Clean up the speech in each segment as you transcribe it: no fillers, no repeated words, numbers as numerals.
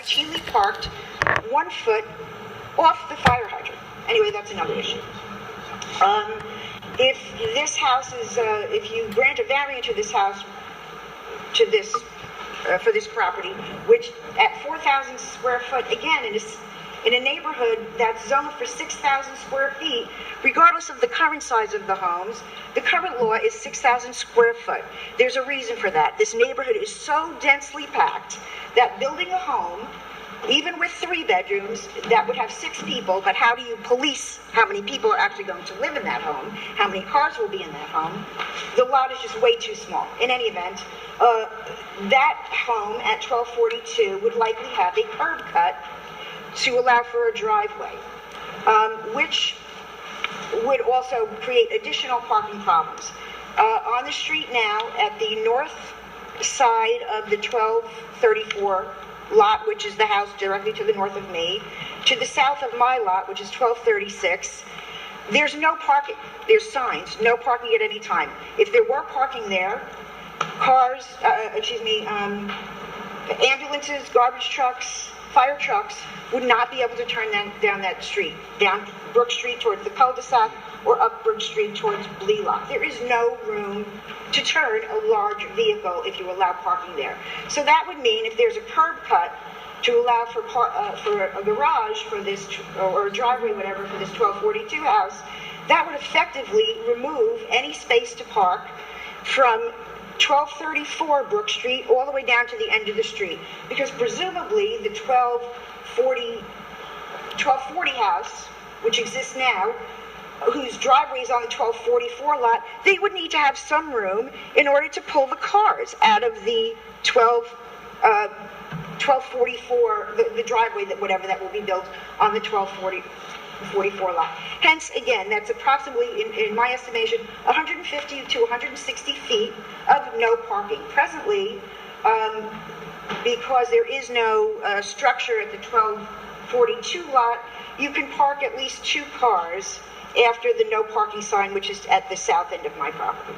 routinely parked 1 foot off the fire hydrant. Anyway, that's another issue. If this house is, if you grant a variance to this house, to this, for this property, which at 4,000 square foot, again, in a neighborhood that's zoned for 6,000 square feet, regardless of the current size of the homes, the current law is 6,000 square foot. There's a reason for that. This neighborhood is so densely packed that building a home, even with 3 bedrooms, that would have 6 people, but how do you police how many people are actually going to live in that home? How many cars will be in that home? The lot is just way too small. In any event, that home at 1242 would likely have a curb cut to allow for a driveway, which would also create additional parking problems. On the street now, at the north side of the 1234 lot, which is the house directly to the north of me, to the south of my lot, which is 1236, there's no parking. There's signs, no parking at any time. If there were parking there, cars, ambulances, garbage trucks, fire trucks would not be able to turn down that street, down Brook Street towards the cul-de-sac or up Brook Street towards Blealock. There is no room to turn a large vehicle if you allow parking there. So that would mean if there's a curb cut to allow for a garage for this, or a driveway, whatever, for this 1242 house, that would effectively remove any space to park from 1234 Brook Street all the way down to the end of the street, because presumably the 1240 house, which exists now, whose driveway is on the 1244 lot, they would need to have some room in order to pull the cars out of the 1244, the driveway, that whatever that will be built on the 1244 lot. Hence, again, that's approximately, in my estimation, 150 to 160 feet of no parking. Presently, because there is no structure at the 1242 lot, you can park at least 2 cars after the no parking sign, which is at the south end of my property.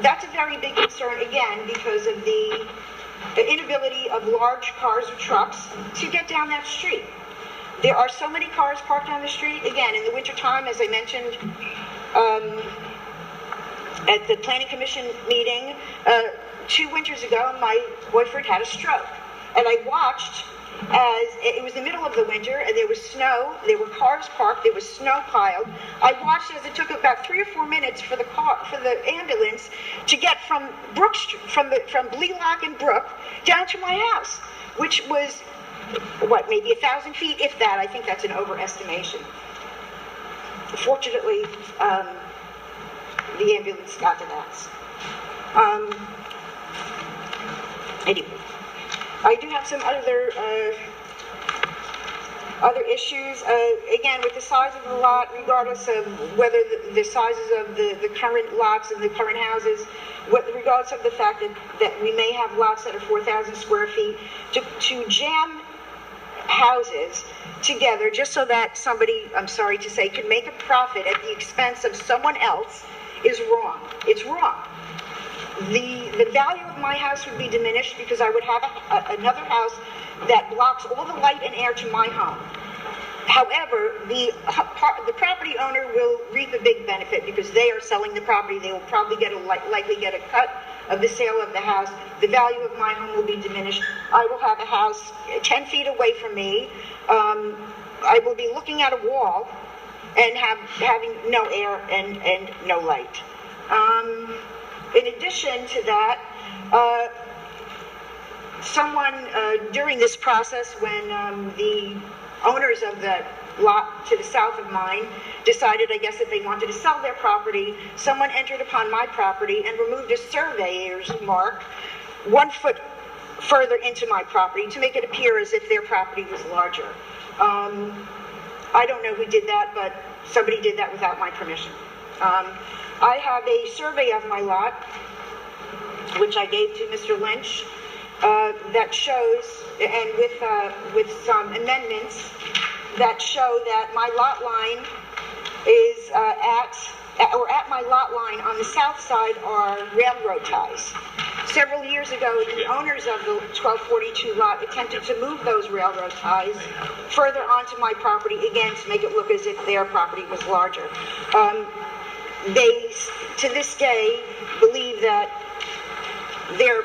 That's a very big concern, again, because of the inability of large cars or trucks to get down that street. There are so many cars parked on the street. Again, in the wintertime, as I mentioned at the Planning Commission meeting 2 winters ago, my boyfriend had a stroke. And I watched as it was the middle of the winter and there was snow, there were cars parked, there was snow piled. I watched as it took about 3 or 4 minutes for the ambulance to get from Brook Street, from Blealock and Brook down to my house, which was maybe 1,000 feet, if that. I think that's an overestimation. Fortunately, the ambulance got to that. Anyway, I do have some other issues. Again, with the size of the lot, regardless of whether the sizes of the current lots and the current houses, regardless of the fact that we may have lots that are 4,000 square feet, to jam houses together just so that somebody, I'm sorry to say, can make a profit at the expense of someone else is wrong. It's wrong. The value of my house would be diminished because I would have another house that blocks all the light and air to my home. However, the property owner will reap a big benefit because they are selling the property. They will probably likely get a cut of the sale of the house. The value of my home will be diminished. I will have a house 10 feet away from me. I will be looking at a wall and having no air and no light. In addition to that, someone during this process, when the owners of the lot to the south of mine decided, I guess, that they wanted to sell their property, someone entered upon my property and removed a surveyor's mark 1 foot further into my property to make it appear as if their property was larger. I don't know who did that, but somebody did that without my permission. I have a survey of my lot, which I gave to Mr. Lynch, that shows, and with some amendments, that show that my lot line is at my lot line on the south side are railroad ties. Several years ago, the owners of the 1242 lot attempted to move those railroad ties further onto my property, again, to make it look as if their property was larger. They, to this day, believe that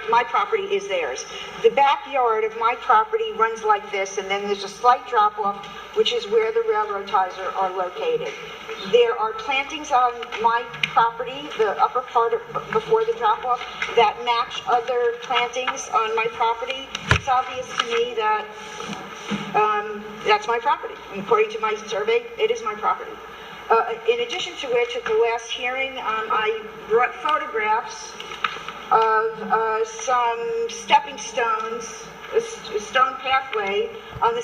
my property is theirs. The backyard of my property runs like this, and then there's a slight drop-off, which is where the railroad ties are located. There are plantings on my property, the upper part before the drop-off, that match other plantings on my property. It's obvious to me that that's my property. According to my survey, it is my property. In addition to which, at the last hearing, I brought photographs of some stepping stones, a stone pathway on the